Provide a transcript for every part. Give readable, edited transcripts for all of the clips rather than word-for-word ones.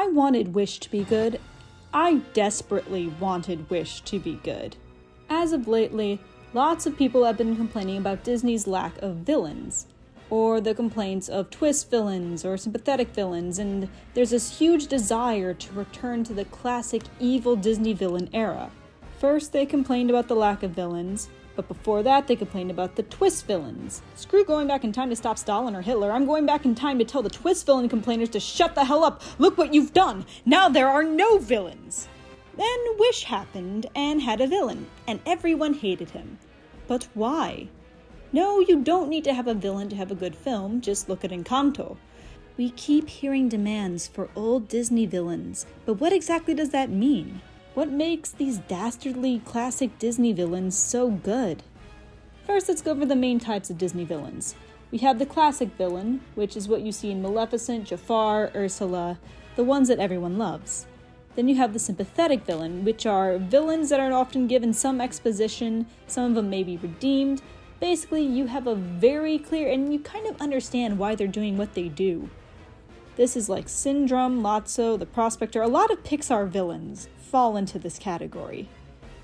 I wanted Wish to be good. I desperately wanted Wish to be good. As of lately, lots of people have been complaining about Disney's lack of villains, or the complaints of twist villains or sympathetic villains, and there's this huge desire to return to the classic evil Disney villain era. First, they complained about the lack of villains, but before that, they complained about the twist villains. Screw going back in time to stop Stalin or Hitler, I'm going back in time to tell the twist villain complainers to shut the hell up! Look what you've done! Now there are no villains! Then Wish happened and had a villain, and everyone hated him. But why? No, you don't need to have a villain to have a good film, just look at Encanto. We keep hearing demands for old Disney villains, but what exactly does that mean? What makes these dastardly classic Disney villains so good? First, let's go over the main types of Disney villains. We have the classic villain, which is what you see in Maleficent, Jafar, Ursula, the ones that everyone loves. Then you have the sympathetic villain, which are villains that are often given some exposition, some of them may be redeemed. Basically, you have a very clear, and you kind of understand why they're doing what they do. This is like Syndrome, Lotso, The Prospector. A lot of Pixar villains fall into this category.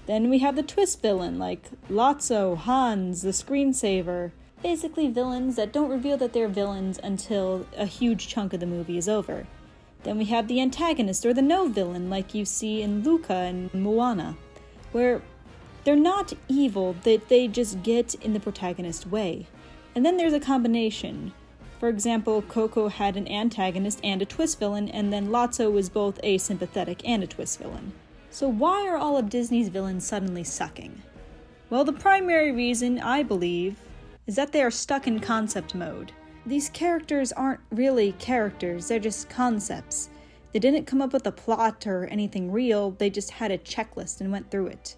Then we have the twist villain, like Lotso, Hans, the Screensaver. Basically villains that don't reveal that they're villains until a huge chunk of the movie is over. Then we have the antagonist, or the no-villain, like you see in Luca and Moana, where they're not evil, they just get in the protagonist's way. And then there's a combination. For example, Coco had an antagonist and a twist villain, and then Lotso was both a sympathetic and a twist villain. So why are all of Disney's villains suddenly sucking? Well, the primary reason, I believe, is that they are stuck in concept mode. These characters aren't really characters, they're just concepts. They didn't come up with a plot or anything real, they just had a checklist and went through it.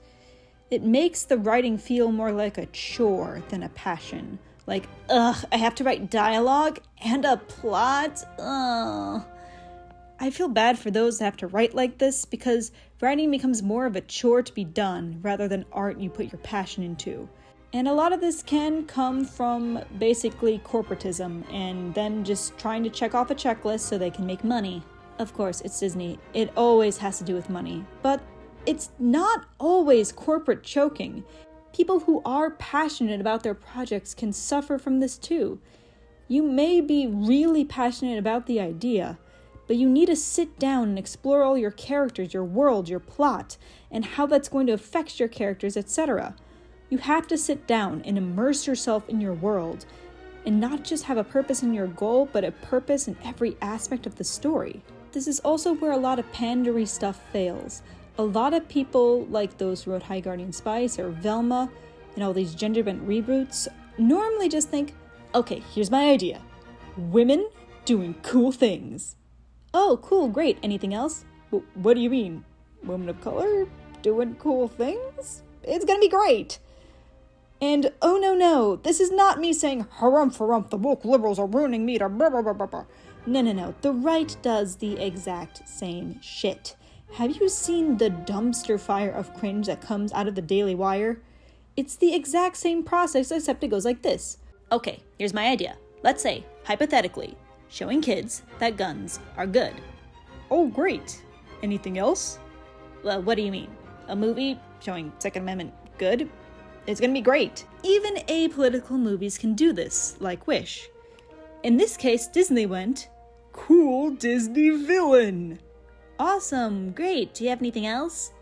It makes the writing feel more like a chore than a passion. Like, ugh, I have to write dialogue and a plot? Ugh. I feel bad for those that have to write like this, because writing becomes more of a chore to be done rather than art you put your passion into. And a lot of this can come from basically corporatism and them just trying to check off a checklist so they can make money. Of course, it's Disney. It always has to do with money. But it's not always corporate choking. People who are passionate about their projects can suffer from this too. You may be really passionate about the idea, but you need to sit down and explore all your characters, your world, your plot, and how that's going to affect your characters, etc. You have to sit down and immerse yourself in your world, and not just have a purpose in your goal, but a purpose in every aspect of the story. This is also where a lot of pandery stuff fails. A lot of people, like those who wrote High Guardian Spice or Velma, and all these gender-bent reboots, normally just think, okay, here's my idea. Women doing cool things. Oh, cool, great. Anything else? What do you mean? Women of color doing cool things? It's gonna be great. And oh no, this is not me saying, harumph, the woke liberals are ruining me to blah blah blah blah blah. No, the right does the exact same shit. Have you seen the dumpster fire of cringe that comes out of the Daily Wire? It's the exact same process, except it goes like this. Okay, here's my idea. Let's say, hypothetically, showing kids that guns are good. Oh, great. Anything else? Well, what do you mean? A movie showing Second Amendment good? It's gonna be great. Even apolitical movies can do this, like Wish. In this case, Disney went, cool Disney villain. Awesome, great. Do you have anything else?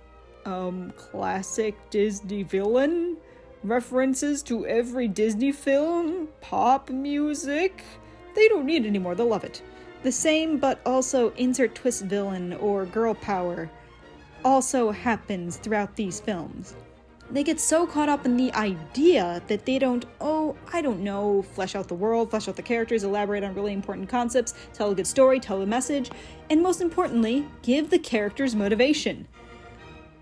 Classic Disney villain? References to every Disney film? Pop music? They don't need it anymore, they'll love it. The same, but also insert twist villain or girl power also happens throughout these films. They get so caught up in the idea that they don't, flesh out the world, flesh out the characters, elaborate on really important concepts, tell a good story, tell a message, and most importantly, give the characters motivation.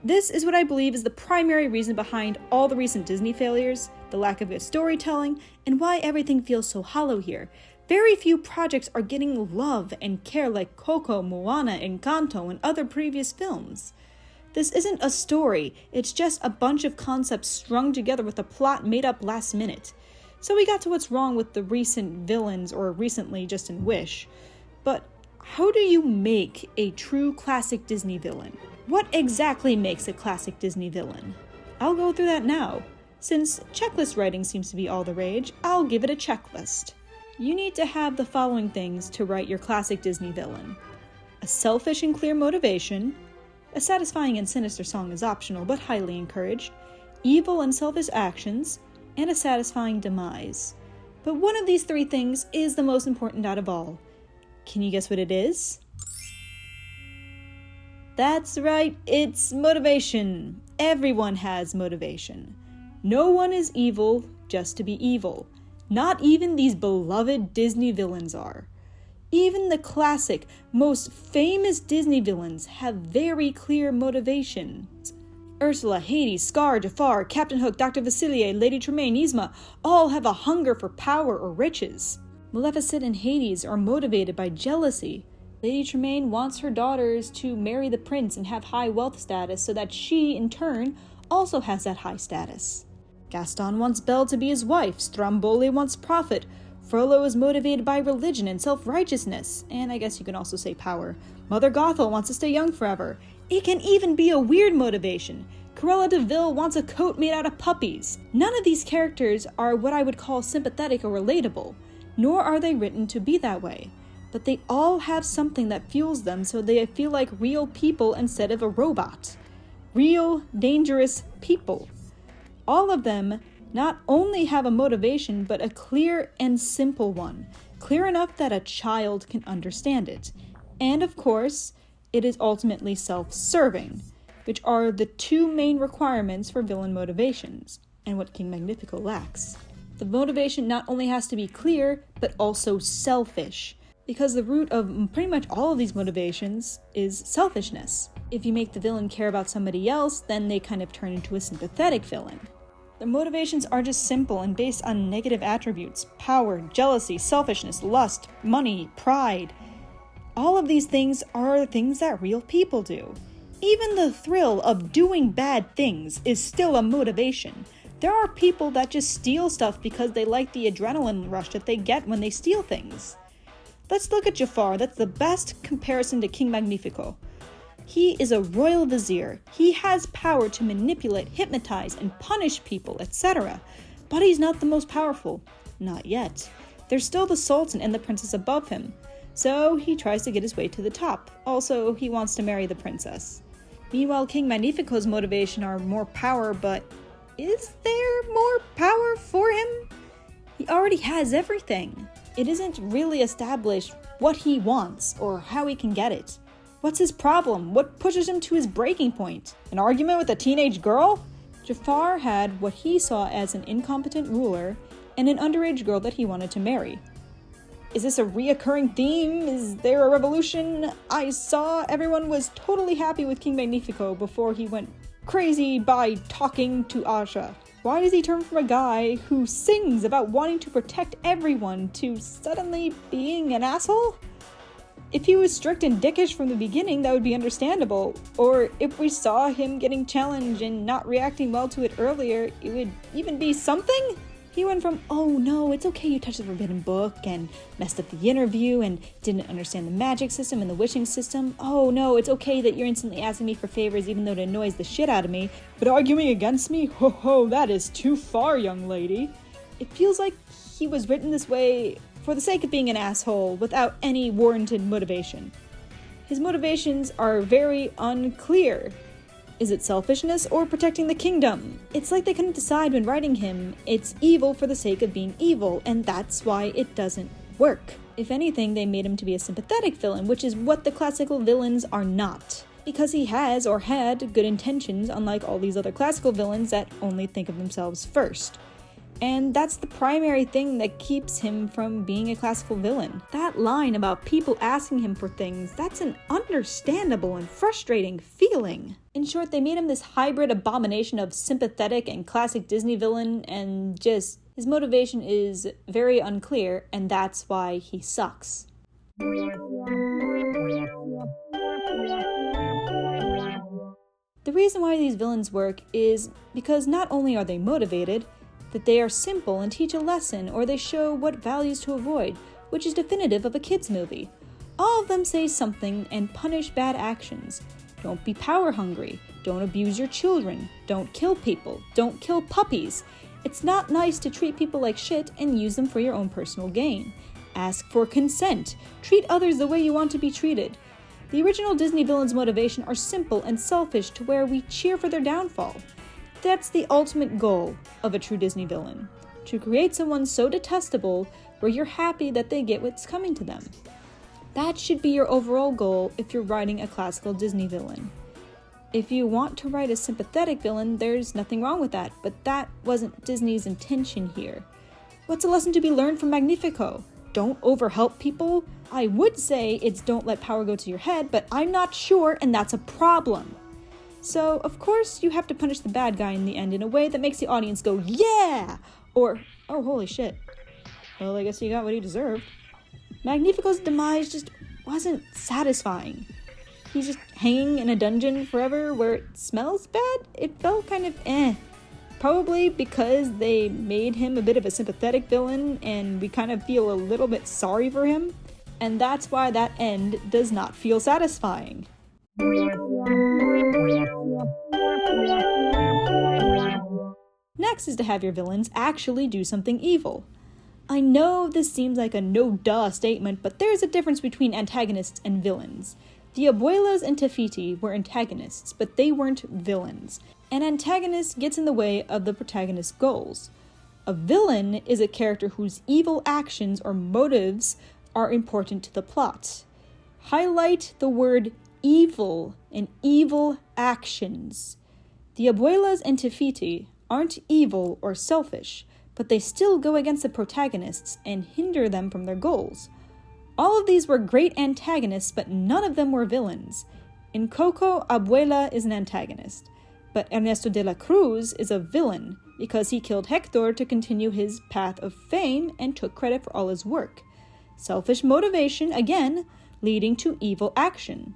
This is what I believe is the primary reason behind all the recent Disney failures, the lack of good storytelling, and why everything feels so hollow here. Very few projects are getting love and care like Coco, Moana, Encanto, and other previous films. This isn't a story, it's just a bunch of concepts strung together with a plot made up last minute. So we got to what's wrong with the recent villains, or recently just in Wish. But How do you make a true classic Disney villain? What exactly makes a classic Disney villain? I'll go through that now. Since checklist writing seems to be all the rage, I'll give it a checklist. You need to have the following things to write your classic Disney villain: a selfish and clear motivation, a satisfying and sinister song is optional but highly encouraged, evil and selfish actions, and a satisfying demise. But one of these three things is the most important out of all. Can you guess what it is? That's right, it's motivation. Everyone has motivation. No one is evil just to be evil. Not even these beloved Disney villains are. Even the classic, most famous Disney villains have very clear motivations. Ursula, Hades, Scar, Jafar, Captain Hook, Dr. Facilier, Lady Tremaine, Yzma all have a hunger for power or riches. Maleficent and Hades are motivated by jealousy. Lady Tremaine wants her daughters to marry the prince and have high wealth status so that she, in turn, also has that high status. Gaston wants Belle to be his wife, Stromboli wants profit, Frollo is motivated by religion and self-righteousness, and I guess you can also say power. Mother Gothel wants to stay young forever. It can even be a weird motivation. Cruella de Vil wants a coat made out of puppies. None of these characters are what I would call sympathetic or relatable, nor are they written to be that way. But they all have something that fuels them so they feel like real people instead of a robot. Real, dangerous people. All of them not only have a motivation, but a clear and simple one. Clear enough that a child can understand it. And of course, it is ultimately self-serving, which are the two main requirements for villain motivations, and what King Magnifico lacks. The motivation not only has to be clear, but also selfish, because the root of pretty much all of these motivations is selfishness. If you make the villain care about somebody else, then they kind of turn into a sympathetic villain. Their motivations are just simple and based on negative attributes: power, jealousy, selfishness, lust, money, pride. All of these things are things that real people do. Even the thrill of doing bad things is still a motivation. There are people that just steal stuff because they like the adrenaline rush that they get when they steal things. Let's look at Jafar. That's the best comparison to King Magnifico. He is a royal vizier. He has power to manipulate, hypnotize, and punish people, etc. But he's not the most powerful. Not yet. There's still the Sultan and the princess above him. So he tries to get his way to the top. Also, he wants to marry the princess. Meanwhile, King Magnifico's motivation are more power, but is there more power for him? He already has everything. It isn't really established what he wants or how he can get it. What's his problem? What pushes him to his breaking point? An argument with a teenage girl? Jafar had what he saw as an incompetent ruler and an underage girl that he wanted to marry. Is this a reoccurring theme? Is there a revolution? I saw everyone was totally happy with King Magnifico before he went crazy by talking to Asha. Why does he turn from a guy who sings about wanting to protect everyone to suddenly being an asshole? If he was strict and dickish from the beginning, that would be understandable. Or if we saw him getting challenged and not reacting well to it earlier, it would even be something? He went from, oh no, it's okay you touched the forbidden book and messed up the interview and didn't understand the magic system and the wishing system. Oh no, it's okay that you're instantly asking me for favors even though it annoys the shit out of me. But arguing against me? Ho ho, that is too far, young lady. It feels like he was written this way for the sake of being an asshole without any warranted motivation. His motivations are very unclear. Is it selfishness or protecting the kingdom? It's like they couldn't decide when writing him. It's evil for the sake of being evil, and that's why it doesn't work. If anything, they made him to be a sympathetic villain, which is what the classical villains are not. Because he has or had good intentions, unlike all these other classical villains that only think of themselves first. And that's the primary thing that keeps him from being a classical villain. That line about people asking him for things, that's an understandable and frustrating feeling. In short, they made him this hybrid abomination of sympathetic and classic Disney villain, and just his motivation is very unclear, and that's why he sucks. The reason why these villains work is because not only are they motivated, that they are simple and teach a lesson, or they show what values to avoid, which is definitive of a kids' movie. All of them say something and punish bad actions. Don't be power hungry. Don't abuse your children. Don't kill people. Don't kill puppies. It's not nice to treat people like shit and use them for your own personal gain. Ask for consent. Treat others the way you want to be treated. The original Disney villains' motivation are simple and selfish to where we cheer for their downfall. That's the ultimate goal of a true Disney villain. To create someone so detestable where you're happy that they get what's coming to them. That should be your overall goal if you're writing a classical Disney villain. If you want to write a sympathetic villain, there's nothing wrong with that, but that wasn't Disney's intention here. What's a lesson to be learned from Magnifico? Don't overhelp people? I would say it's don't let power go to your head, but I'm not sure, and that's a problem. So, of course, you have to punish the bad guy in the end in a way that makes the audience go, yeah! Or, oh, holy shit. Well, I guess he got what he deserved. Magnifico's demise just wasn't satisfying. He's just hanging in a dungeon forever where it smells bad? It felt kind of Probably because they made him a bit of a sympathetic villain and we kind of feel a little bit sorry for him. And that's why that end does not feel satisfying. Next is to have your villains actually do something evil. I know this seems like a no-duh statement, but there's a difference between antagonists and villains. The Abuelas and Tafiti were antagonists, but they weren't villains. An antagonist gets in the way of the protagonist's goals. A villain is a character whose evil actions or motives are important to the plot. Highlight the word evil and evil actions. The Abuelas and Tafiti aren't evil or selfish, but they still go against the protagonists and hinder them from their goals. All of these were great antagonists, but none of them were villains. In Coco, Abuela is an antagonist, but Ernesto de la Cruz is a villain because he killed Hector to continue his path of fame and took credit for all his work. Selfish motivation, again, leading to evil action.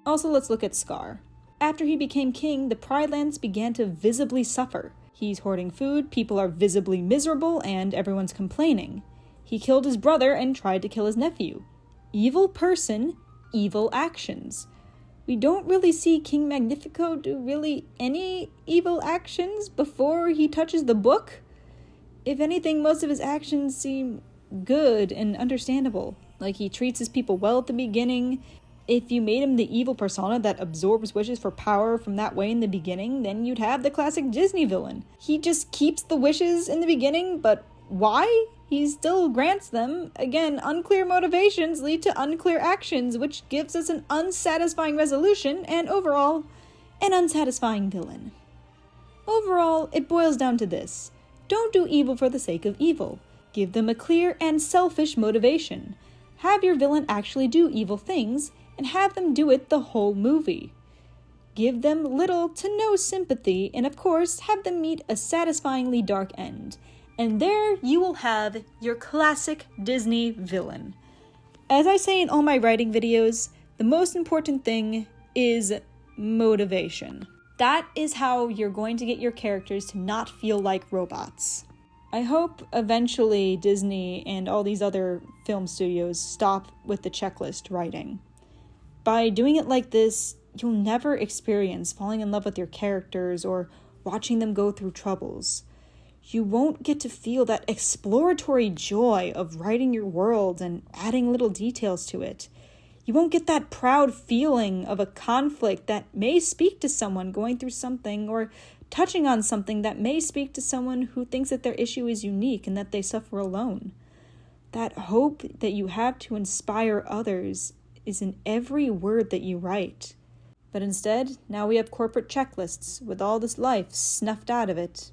Also, let's look at Scar. After he became king, the Pride Lands began to visibly suffer. He's hoarding food, people are visibly miserable, and everyone's complaining. He killed his brother and tried to kill his nephew. Evil person, evil actions. We don't really see King Magnifico do really any evil actions before he touches the book. If anything, most of his actions seem good and understandable. Like he treats his people well at the beginning. If you made him the evil persona that absorbs wishes for power from that way in the beginning, then you'd have the classic Disney villain. He just keeps the wishes in the beginning, but why? He still grants them. Again, unclear motivations lead to unclear actions, which gives us an unsatisfying resolution and overall, an unsatisfying villain. Overall, it boils down to this. Don't do evil for the sake of evil. Give them a clear and selfish motivation. Have your villain actually do evil things, and have them do it the whole movie. Give them little to no sympathy, and of course, have them meet a satisfyingly dark end. And there you will have your classic Disney villain. As I say in all my writing videos, the most important thing is motivation. That is how you're going to get your characters to not feel like robots. I hope eventually Disney and all these other film studios stop with the checklist writing. By doing it like this, you'll never experience falling in love with your characters or watching them go through troubles. You won't get to feel that exploratory joy of writing your world and adding little details to it. You won't get that proud feeling of a conflict that may speak to someone going through something or touching on something that may speak to someone who thinks that their issue is unique and that they suffer alone. That hope that you have to inspire others is in every word that you write. But instead, now we have corporate checklists with all this life snuffed out of it.